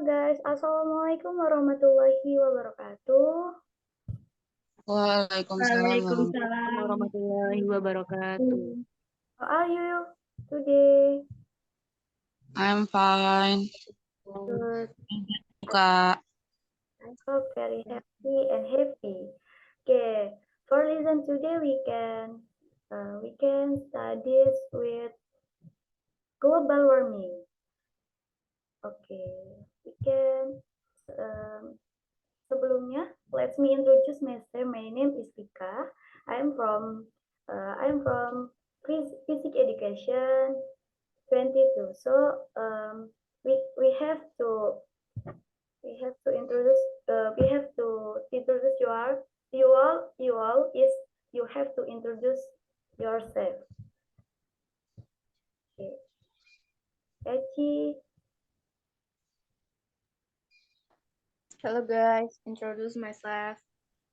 guys, Assalamualaikum warahmatullahi wabarakatuh. Waalaikumsalam Waalaikumsalam warahmatullahi wabarakatuh. How are you today? I'm fine. Good. Kak. I hope very happy and happy. Okay, for listen today we can study with global warming. Okay, we can sebelumnya, let me introduce myself. My name is Vika. I'm from Physics Education 22. So we have to introduce you have to introduce yourself. Okay. Eci. Hello guys, introduce myself.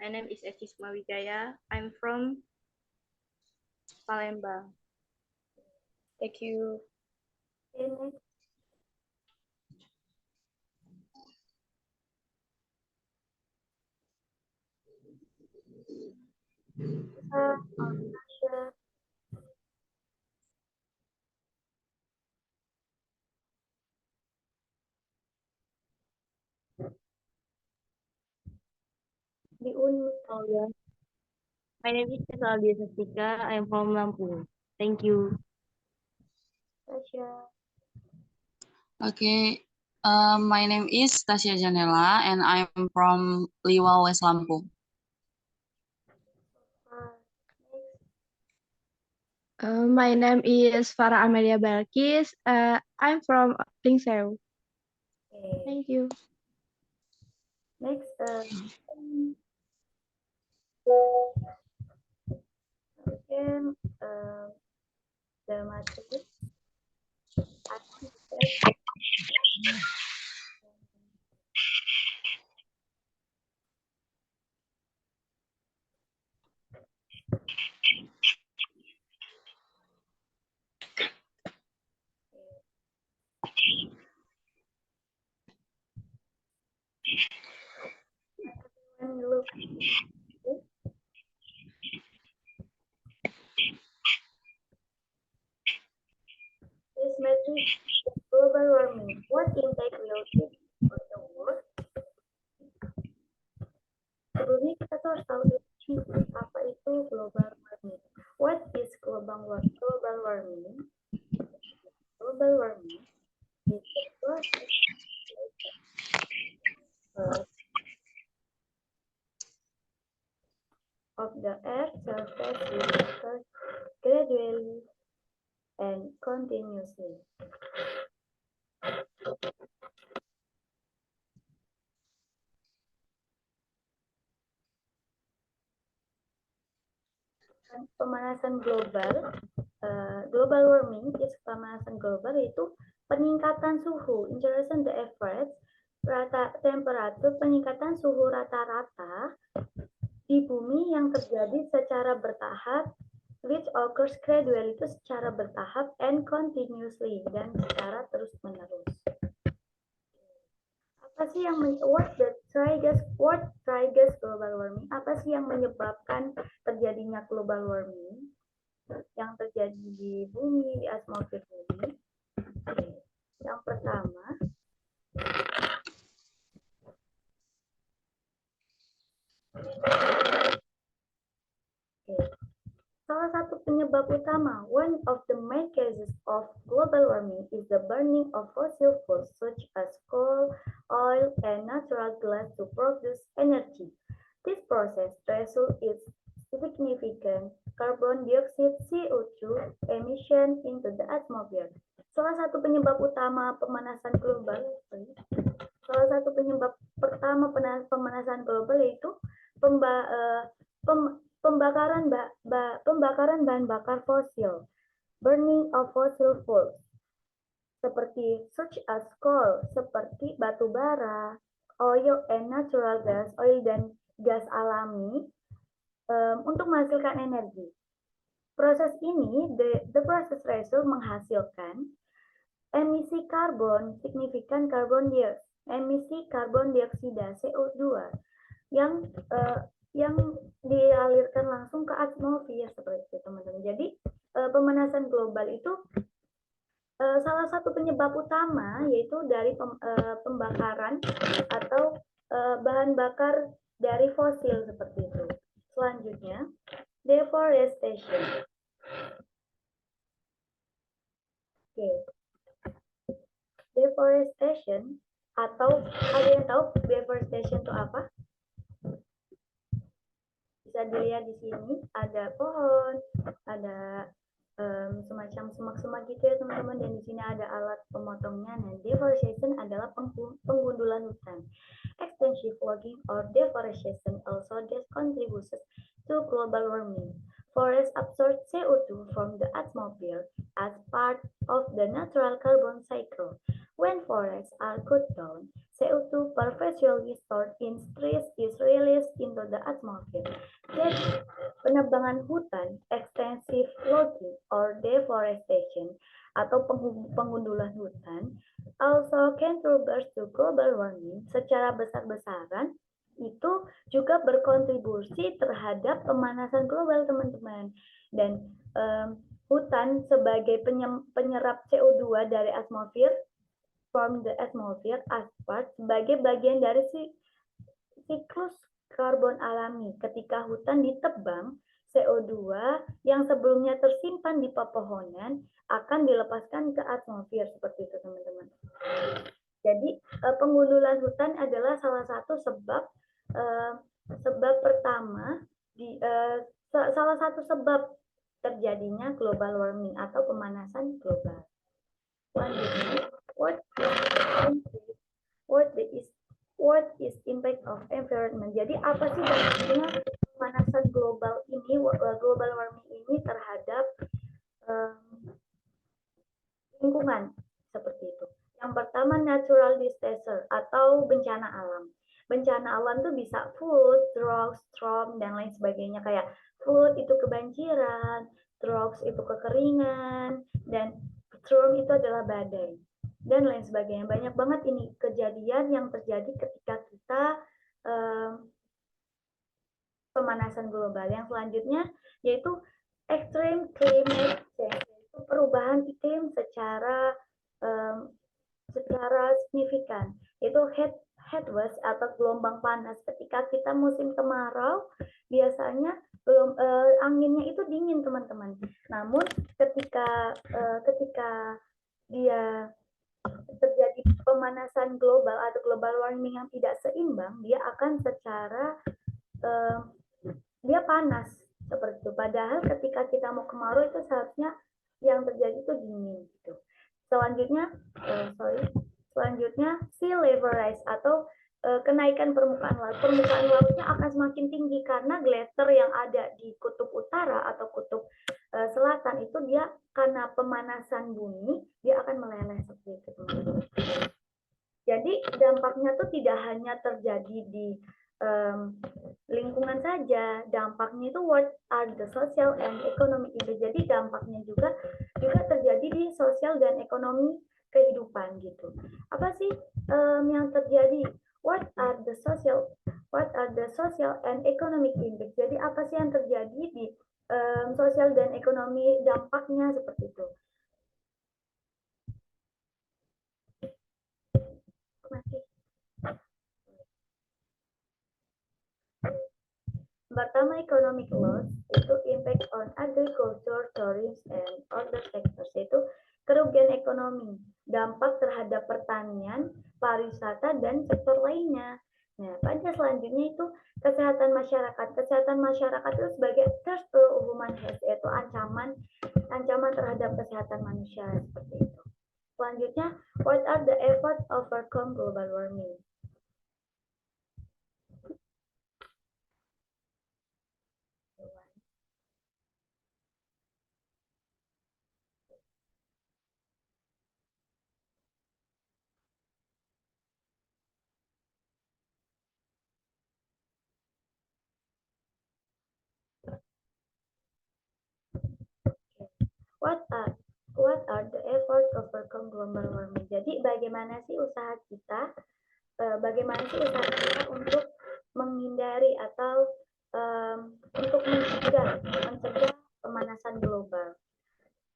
My name is Eci Sumawijaya. I'm from Palembang. Thank you. Okay, next. Tasha. Oh yeah. My name is Aldia Sastika. I'm from Lampung. Thank you. Tasha. Okay. My name is Tasya Janela and I'm from Liwa, West Lampung. My name is Farah Amelia Balkis. I'm from Lingseu. Okay. Thank you. Next, again, the matrix. Look. This matrix is global warming. What impact will it on the world? Sebelumnya kita tuh harus tahu dulu apa itu global warming. What is global warming? Global warming is the process of the Earth's surface will gradually and continuously. Pemanasan global, global warming is pemanasan global, yaitu peningkatan suhu, increasing the average temperatur, peningkatan suhu rata-rata di bumi yang terjadi secara bertahap, which occurs gradually, itu secara bertahap, and continuously, dan secara terus-menerus. Apa sih yang what triggers global warming? Apa sih yang menyebabkan terjadinya global warming yang terjadi di bumi, di atmosfer bumi? Yang pertama, salah satu penyebab utama, one of the main causes of global warming is the burning of fossil fuels such as coal, oil, and natural gas to produce energy. This process results in significant carbon dioxide CO2 emission into the atmosphere. Salah satu penyebab utama pemanasan global, salah satu penyebab pertama pemanasan global yaitu pembakaran bahan bakar fosil, burning of fossil fuels, seperti such as coal, seperti batu bara, oil and natural gas, oil dan gas alami, untuk menghasilkan energi. Proses ini, the process result menghasilkan emisi karbon, signifikan carbon emisi karbon dioksida CO2 yang yang dialirkan langsung ke atmosfer seperti itu teman-teman. Jadi pemanasan global itu salah satu penyebab utama yaitu dari pembakaran atau bahan bakar dari fosil seperti itu. Selanjutnya, deforestation. Oke. Deforestation atau ada yang tahu deforestation itu apa? Bisa dilihat di sini ada pohon, ada semacam semak-semak gitu ya teman-teman, dan di sini ada alat pemotongnya. Nah, deforestation adalah penggundulan hutan. Extensive logging or deforestation also contributes to global warming. Forests absorb CO2 from the atmosphere as part of the natural carbon cycle. When forests are cut down, CO2 perpetually stored in trees is released into the atmosphere. Jadi, penebangan hutan, extensive logging or deforestation atau pengundulan hutan also contributes to global warming secara besar-besaran itu juga berkontribusi terhadap pemanasan global teman-teman. Dan hutan sebagai penyerap CO2 dari atmosfer from the atmosphere as part sebagai bagian dari siklus karbon alami. Ketika hutan ditebang, CO2 yang sebelumnya tersimpan di pepohonan akan dilepaskan ke atmosfer seperti itu teman-teman. Jadi pengundulan hutan adalah salah satu sebab pertama salah satu sebab terjadinya global warming atau pemanasan global. Selanjutnya, what is impact of environment? Jadi apa sih dampaknya pemanasan global ini, global warming ini terhadap lingkungan seperti itu. Yang pertama, natural disaster atau bencana alam. Bencana alam itu bisa flood, drought, storm, dan lain sebagainya. Kayak flood itu kebanjiran, drought itu kekeringan, dan storm itu adalah badai, dan lain sebagainya. Banyak banget ini kejadian yang terjadi ketika kita pemanasan global. Yang selanjutnya yaitu extreme climate change, yaitu perubahan iklim secara signifikan. Itu heatwaves atau gelombang panas. Ketika kita musim kemarau, biasanya anginnya itu dingin teman-teman. Namun ketika dia terjadi pemanasan global atau global warming yang tidak seimbang, dia akan secara dia panas seperti itu. Padahal ketika kita mau kemarau itu seharusnya yang terjadi itu dingin gitu. Selanjutnya sea level rise atau kenaikan permukaan laut. Permukaan lautnya akan semakin tinggi karena glacier yang ada di kutub utara atau kutub selatan itu dia karena pemanasan bumi dia akan meleleh seperti itu teman-teman. Jadi dampaknya tuh tidak hanya terjadi di lingkungan saja, dampaknya itu what are the social and economic impact. Jadi dampaknya juga terjadi di sosial dan ekonomi kehidupan gitu. Apa sih yang terjadi? What are the social and economic impact. Jadi apa sih yang terjadi di sosial dan ekonomi dampaknya seperti itu. Pertama, economic loss itu impact on agriculture, tourism, and other sectors, yaitu kerugian ekonomi, dampak terhadap pertanian, pariwisata, dan sektor lainnya. Nah, pada selanjutnya itu kesehatan masyarakat. Kesehatan masyarakat itu sebagai threat to human health, yaitu ancaman terhadap kesehatan manusia seperti itu. Selanjutnya, what are the efforts overcome global warming? What are the efforts overcome global warming? Jadi bagaimana sih usaha kita bagaimana sih usaha kita untuk menghindari atau untuk mencegah pemanasan global.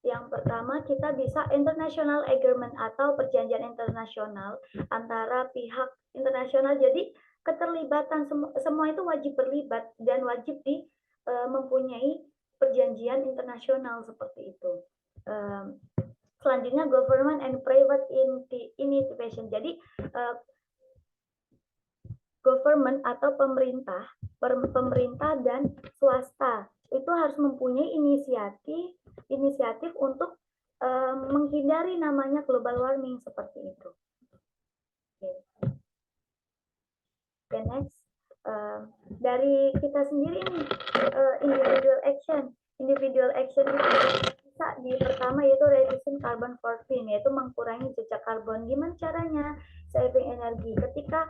Yang pertama, kita bisa international agreement atau perjanjian internasional antara pihak internasional. Jadi keterlibatan semua itu wajib berlibat dan wajib mempunyai perjanjian internasional seperti itu. Selanjutnya, government and private initiation. Jadi government atau pemerintah dan swasta itu harus mempunyai inisiatif untuk menghindari namanya global warming seperti itu. Okay, next. Dari kita sendiri nih, individual action itu bisa pertama yaitu reducing carbon footprint, yaitu mengurangi jejak karbon. Gimana caranya? Saving energi. Ketika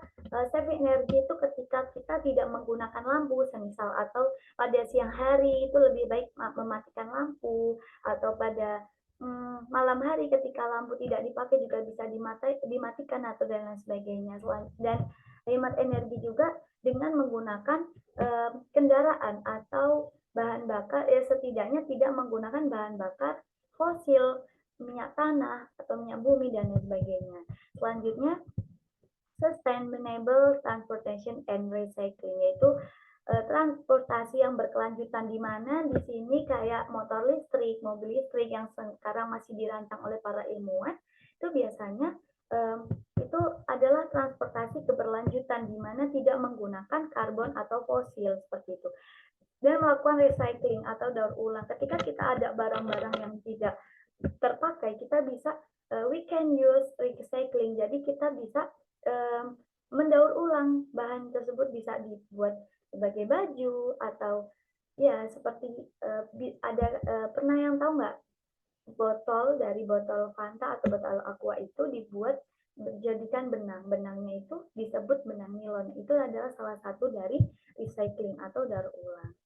saving energi itu ketika kita tidak menggunakan lampu semisal, atau pada siang hari itu lebih baik mematikan lampu, atau pada malam hari ketika lampu tidak dipakai juga bisa dimatikan atau dan lain sebagainya. Dan hemat energi juga dengan menggunakan kendaraan atau bahan bakar, setidaknya tidak menggunakan bahan bakar fosil, minyak tanah atau minyak bumi dan lain sebagainya. Selanjutnya, sustainable transportation and recycling, yaitu transportasi yang berkelanjutan, di mana di sini kayak motor listrik, mobil listrik yang sekarang masih dirancang oleh para ilmuwan, itu biasanya itu adalah transportasi keberlanjutan di mana tidak menggunakan karbon atau fosil seperti itu. Dan melakukan recycling atau daur ulang. Ketika kita ada barang-barang yang tidak terpakai, kita bisa we can use recycling. Jadi kita bisa mendaur ulang bahan tersebut, bisa dibuat sebagai baju atau ya seperti ada pernah yang tahu nggak, botol Fanta atau botol Aqua itu dibuat dijadikan benangnya itu disebut benang nilon. Itu adalah salah satu dari recycling atau daur ulang.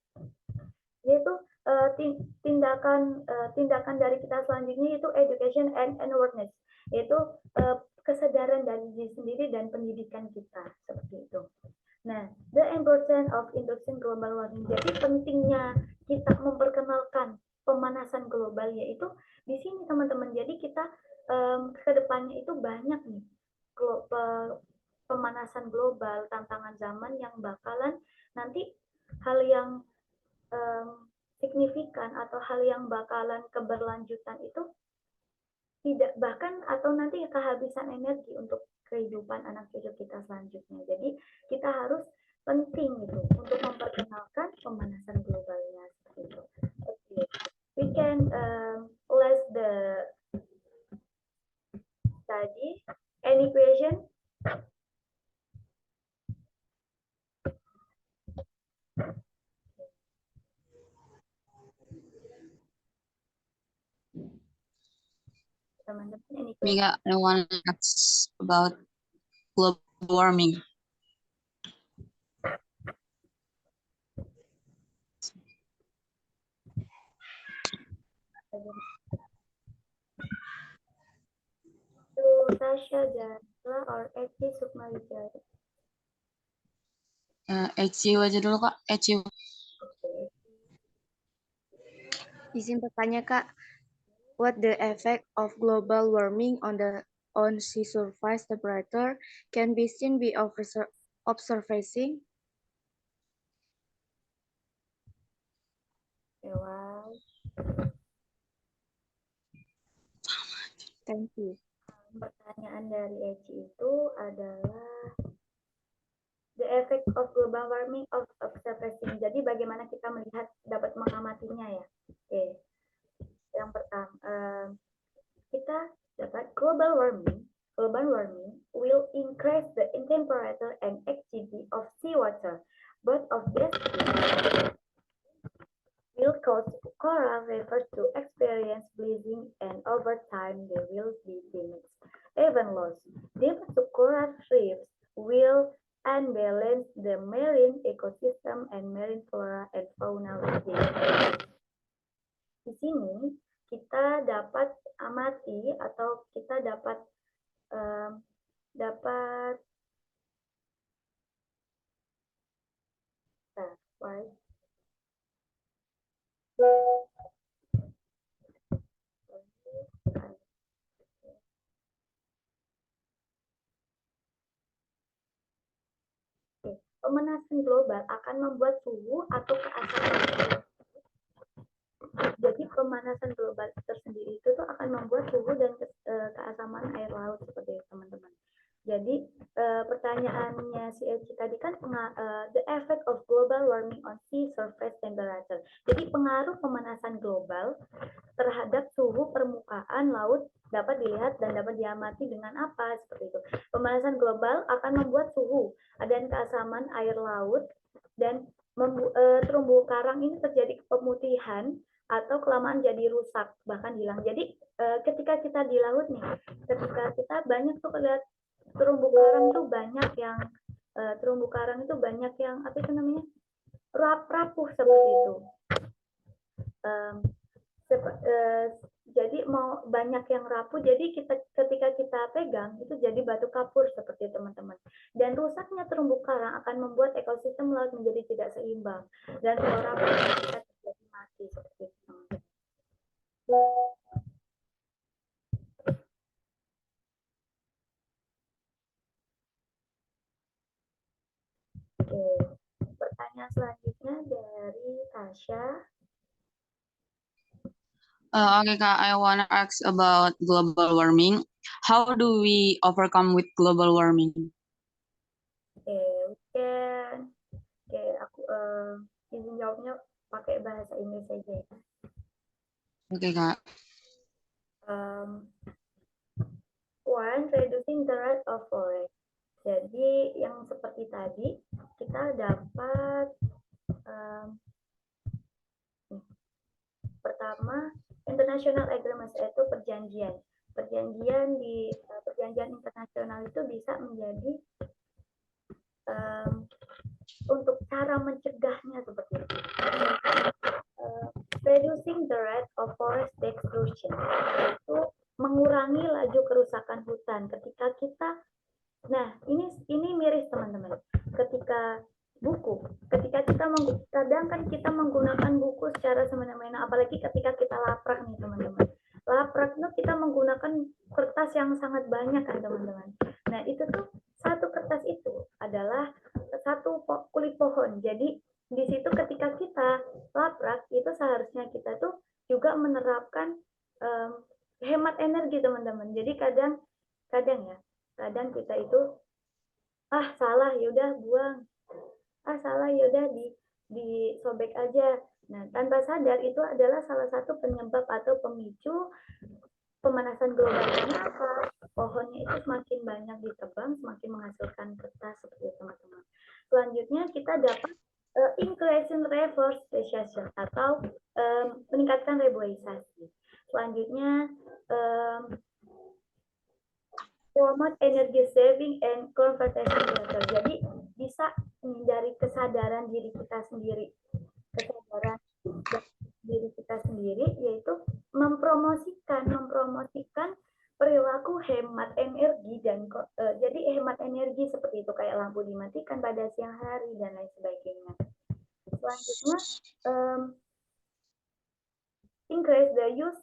Yaitu tindakan dari kita selanjutnya itu education and awareness, yaitu kesadaran dari diri sendiri dan pendidikan kita seperti itu. Nah, the importance of inducing global warming. Jadi pentingnya kita memperkenalkan pemanasan global, yaitu di sini teman-teman. Jadi kita ke depannya itu banyak nih pemanasan global, tantangan zaman yang bakalan nanti hal yang signifikan atau hal yang bakalan keberlanjutan itu tidak, bahkan atau nanti kehabisan energi untuk kehidupan anak cucu kita selanjutnya. Jadi kita harus penting itu untuk memperkenalkan pemanasan globalnya seperti itu. Okay. We can less the study. Any question? Teman-teman, any question? Mika, I want to ask about global warming. Tasya Janela or Eci Sukmawijaya? Eci aja dulu Kak. Eci. Izin bertanya, Kak. What the effect of global warming on sea surface temperature can be seen by observing? Wow. Thank you. Pertanyaan dari Eci itu adalah the effect of global warming of observing. Jadi bagaimana kita melihat, dapat mengamatinya ya. Oke. Yang pertama, kita dapat global warming will increase the temperature and activity of seawater. Both of these will cause coral reefs to experience bleaching, and over time they will be damaged, even lost. Damage to coral reefs will unbalance the marine ecosystem and marine flora and fauna within. Di sini kita dapat amati atau kita dapat part. Pemanasan global akan membuat suhu atau keasaman. Jadi pemanasan global tersendiri itu tuh akan membuat suhu dan keasaman air laut seperti itu, teman-teman. Jadi pertanyaannya si Eci tadi kan the effect of global warming on sea surface temperature. Jadi pengaruh pemanasan global terhadap suhu permukaan laut dapat dilihat dan dapat diamati dengan apa seperti itu. Pemanasan global akan membuat suhu dan keasaman air laut dan terumbu karang ini terjadi pemutihan atau kelamaan jadi rusak bahkan hilang. Jadi ketika kita di laut nih, ketika kita banyak tuh lihat terumbu karang itu banyak yang apa itu namanya rapuh seperti itu. Jadi mau banyak yang rapuh, jadi ketika kita pegang itu jadi batu kapur seperti teman-teman. Dan rusaknya terumbu karang akan membuat ekosistem laut menjadi tidak seimbang dan flora kita terjadi mati seperti itu. Oke, pertanyaan selanjutnya dari Tasya. Okay, Kak, I want to ask about global warming. How do we overcome with global warming? Oke, aku izin jawabnya pakai bahasa Inggris saja ya. Oke, Kak. One, reducing the rate of forest. Jadi yang seperti tadi kita dapat pertama international agreements itu perjanjian internasional itu bisa menjadi untuk cara mencegahnya seperti itu. Reducing the rate of forest destruction itu mengurangi laju kerusakan hutan ketika kita. Nah, ini miris teman-teman. Ketika kadang kan kita menggunakan buku secara semena-mena, apalagi ketika kita laprak nih teman-teman. Laprak itu kita menggunakan kertas yang sangat banyak kan teman-teman. Nah, itu tuh satu kertas itu adalah satu kulit pohon. Jadi di situ ketika kita laprak itu seharusnya kita tuh juga menerapkan hemat energi teman-teman. Jadi kadang kita itu salah yaudah buang, salah yaudah disobek aja. Nah, tanpa sadar itu adalah salah satu penyebab atau pemicu pemanasan global. Kenapa? Pohonnya itu semakin banyak ditebang, semakin menghasilkan kertas seperti itu teman-teman. Selanjutnya kita dapat increasing reforestation atau meningkatkan reboisasi. Selanjutnya promote energy saving and conservation measure. Jadi bisa dari kesadaran diri kita sendiri, yaitu mempromosikan perilaku hemat energi dan jadi hemat energi seperti itu kayak lampu dimatikan pada siang hari dan lain sebagainya. Selanjutnya increase the use